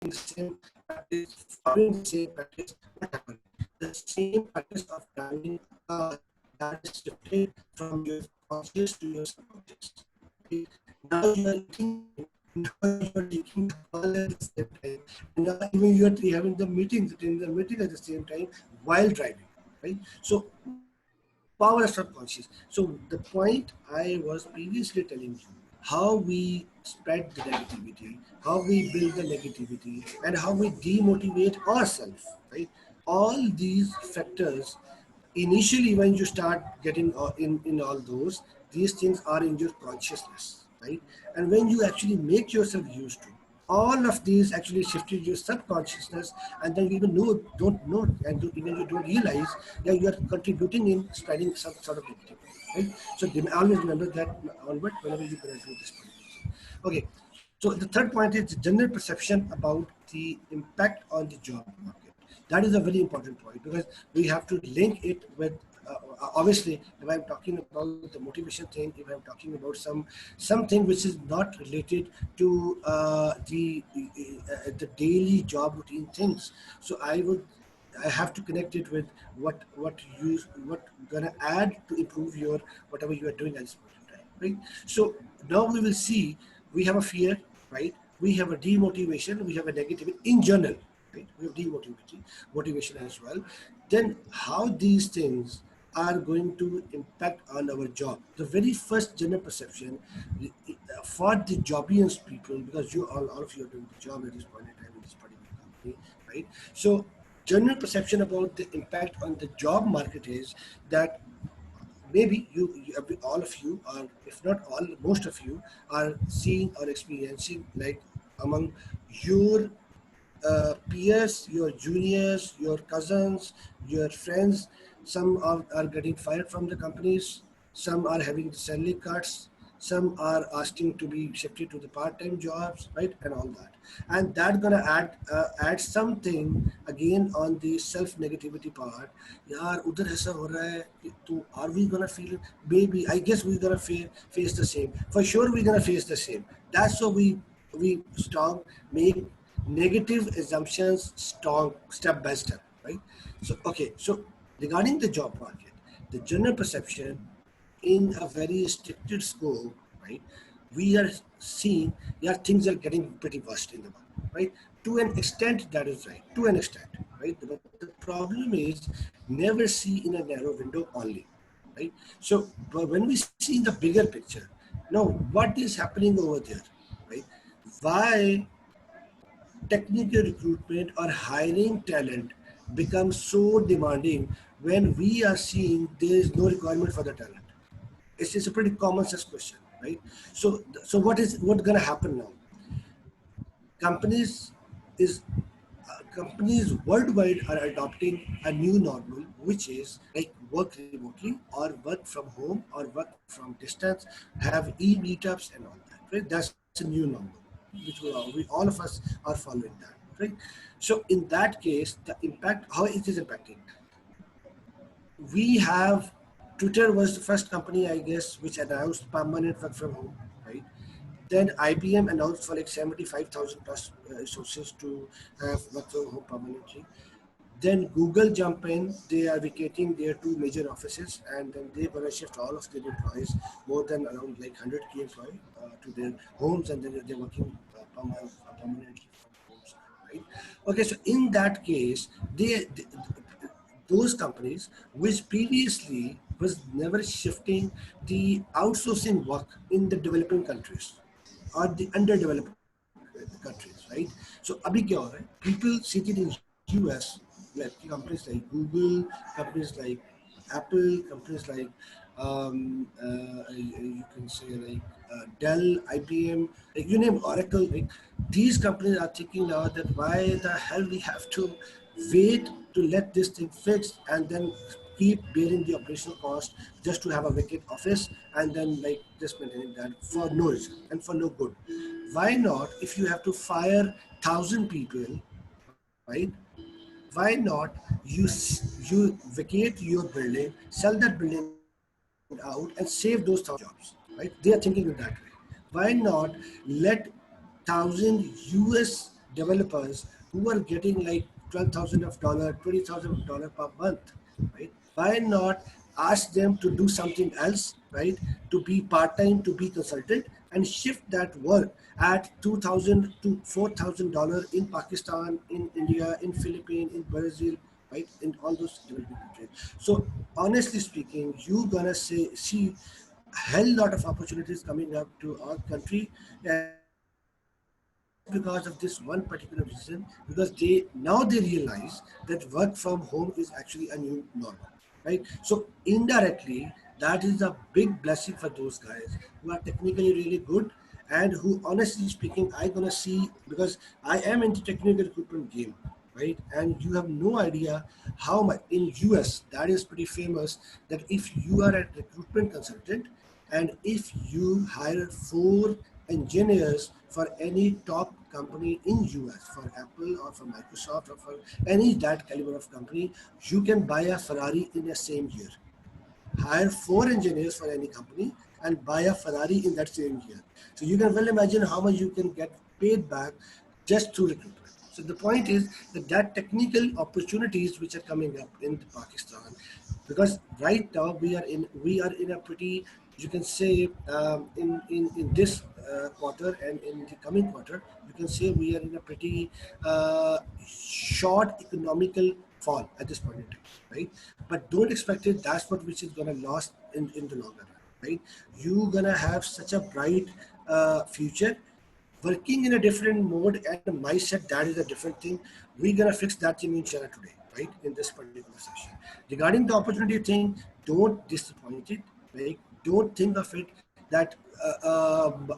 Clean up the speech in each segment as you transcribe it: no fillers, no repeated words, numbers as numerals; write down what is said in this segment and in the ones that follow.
the same practice, following the same practice, what happened? The same practice of driving a car that is shifted from your conscious to your subconscious. Right? Now you are eating, now you are taking the call at the same time, and now even you are having the meeting, in the meeting at the same time while driving. Right? So power of subconscious. So the point I was previously telling you, how we spread the negativity, how we build the negativity, and how we demotivate ourselves, right? All these factors, initially when you start getting in all those, these things are in your consciousness, right? And when you actually make yourself used to, all of these actually shifted your subconsciousness, and then you even don't know, and even you don't realize that you are contributing in spreading some sort of negativity, right? So always remember that onward whenever you're going to do this particular thing. Okay, so the third point is the general perception about the impact on the job market. That is a very important point, because we have to link it with obviously, if I'm talking about the motivation thing, if I'm talking about something which is not related to the daily job routine things, so I have to connect it with what gonna add to improve your whatever you are doing at this point in time, right? So now we will see, we have a fear, right? We have a demotivation, we have a negativity in general, right? We have demotivation, motivation as well. Then how these things are going to impact on our job. The very first general perception for the jobians people, because all of you are doing the job at this point in time in this particular company, right? So general perception about the impact on the job market is that maybe all of you, or if not all, most of you are seeing or experiencing, like among your peers, your juniors, your cousins, your friends. Some are getting fired from the companies. Some are having the salary cuts. Some are asking to be shifted to the part-time jobs, right, and all that. And that's gonna add something again on the self-negativity part. यार उधर ऐसा हो रहा है तो are we gonna feel it? Maybe I guess we're gonna face the same. For sure, we're gonna face the same. That's why we strong make negative assumptions strong step by step, right? So okay, so regarding the job market, the general perception in a very restricted scope, right? We are seeing, yeah, things are getting pretty worst in the market, right? To an extent, that is right. To an extent, right? But the problem is never see in a narrow window only, right? So but when we see the bigger picture, now what is happening over there, right? Why technical recruitment or hiring talent becomes so demanding when we are seeing there is no requirement for the talent? It's a pretty common sense question, right? So what's going to happen now? Companies is companies worldwide are adopting a new normal, which is like work remotely or work from home or work from distance, have e-meetups and all that, right? That's a new normal, which we all of us are following that, right? So in that case, the impact, how it is impacting, we have, Twitter was the first company, I guess, which announced permanent work from home, right? Then IBM announced for like 75,000 plus resources to have work from home permanently. Then Google jump in, they are vacating their two major offices, and then they're going to shift all of their employees, more than around like 100K employees, to their homes, and then they're working permanently from homes, right? Okay, so in that case, those companies which previously was never shifting the outsourcing work in the developing countries or the underdeveloped countries, right? So abhi kya ho raha hai? People seated in US, like companies like Google, companies like Apple, companies like you can say like Dell, IBM, like you name Oracle. Like these companies are thinking now that why the hell we have to wait to let this thing fix and then keep bearing the operational cost just to have a vacant office and then like just maintaining that for no reason and for no good. Why not, if you have to fire 1,000 people, right? Why not you vacate your building, sell that building out, and save those 1,000 jobs, right? They are thinking in that way. Why not let 1,000 US developers who are getting like $12,000, $20,000 per month, right? Why not ask them to do something else, right? To be part time, to be consultant, and shift that work at $2,000 to $4,000 in Pakistan, in India, in Philippines, in Brazil, right? In all those developing countries. So honestly speaking, you gonna see a hell lot of opportunities coming up to our country, and just because of this one particular reason, because they realize that work from home is actually a new normal, right? So indirectly, that is a big blessing for those guys who are technically really good, and who, honestly speaking, I gonna see, because I am into technical recruitment game, right? And you have no idea how much in US that is pretty famous, that if you are a recruitment consultant and if you hire four engineers for any top company in US, for Apple or for Microsoft or for any that caliber of company, you can buy a Ferrari in the same year. Hire four engineers for any company and buy a Ferrari in that same year. So you can well imagine how much you can get paid back just through recruitment. So the point is that technical opportunities which are coming up in Pakistan, because right now we are in a pretty, you can say, in this quarter and in the coming quarter, you can say we are in a pretty short economical fall at this point in time, right? But don't expect it. That's what which is gonna last in the longer run, right? You gonna have such a bright future, working in a different mode and mindset. That is a different thing. We're gonna fix that thing inshallah today, right? In this particular session. Regarding the opportunity thing, don't disappoint it, right? Don't think of it that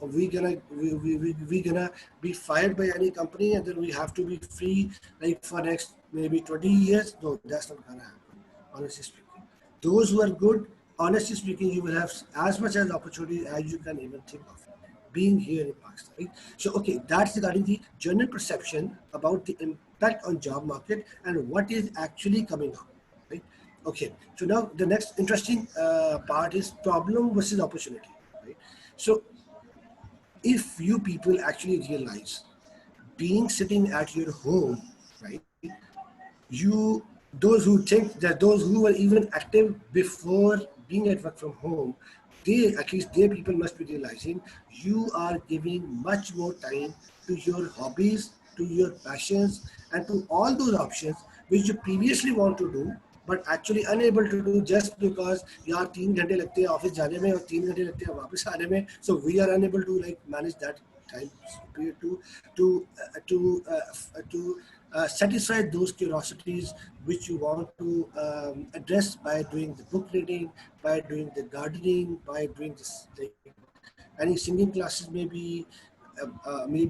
we gonna be fired by any company and then we have to be free like for next maybe 20 years. No, that's not gonna happen. Honestly speaking, those who are good, honestly speaking, you will have as much as opportunity as you can even think of being here in Pakistan. Right? So, okay, that's regarding the general perception about the impact on job market and what is actually coming up. Right? Okay. So now the next interesting part is problem versus opportunity. Right? So if you people actually realize being sitting at your home, right? You those who think that those who were even active before being at work from home, they at least their people must be realizing you are giving much more time to your hobbies, to your passions, and to all those options which you previously want to do but actually unable to do just because यार 3 घंटे लगते हैं office जाने में और 3 घंटे लगते हैं वापस आने में, so we are unable to like manage that time period to satisfy those curiosities which you want to address by doing the book reading, by doing the gardening, by doing this like any singing classes, maybe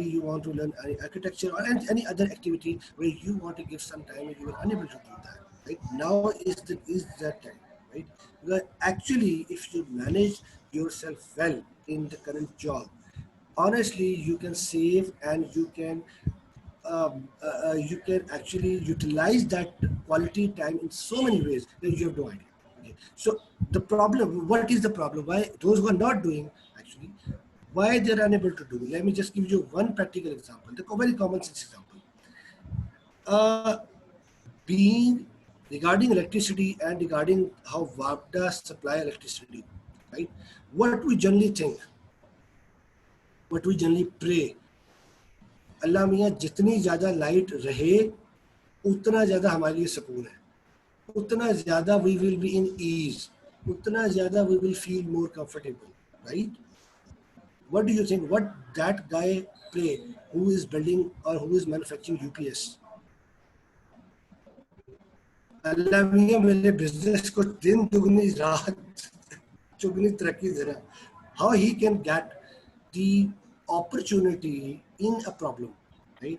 you want to learn any architecture or any other activity where you want to give some time and you are unable to do that. Right now is that time, right? Because actually, if you manage yourself well in the current job, honestly, you can save and you can actually utilize that quality time in so many ways that you have no idea. Okay. So the problem, what is the problem? Why those who are not doing actually, why they're unable to do? Let me just give you one practical example, the very common sense example. Uh, being regarding electricity and regarding how WAPDA supply electricity, right? What we generally think, what we generally pray, अल्लाह मियाँ जितनी ज़्यादा light रहे उतना ज़्यादा हमारे लिए सुकून है, उतना ज़्यादा we will be in ease, उतना ज़्यादा we will feel more comfortable, right? What do you think? What that guy pray who is building or who is manufacturing UPS? अल्लाह मियाँ मेरे बिजनेस को दिन दुगनी रात चुगनी तरक्की दे रहा. How he can get the opportunity in a problem, right?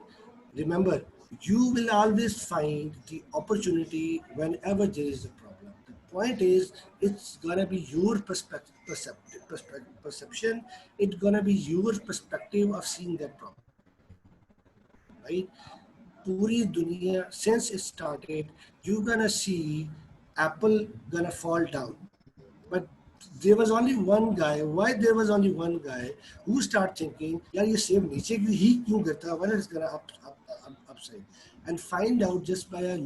Remember, you will always find the opportunity whenever there is a problem. The point is, it's gonna be your perception. It's gonna be your perspective of seeing that problem, right? Puri dunya, since it started, you're gonna see Apple gonna fall down. But there was only one guy. Why there was only one guy who started thinking, यार ये सेब नीचे क्यों ही क्यों गिरता है? Why it's gonna up website and find out just by a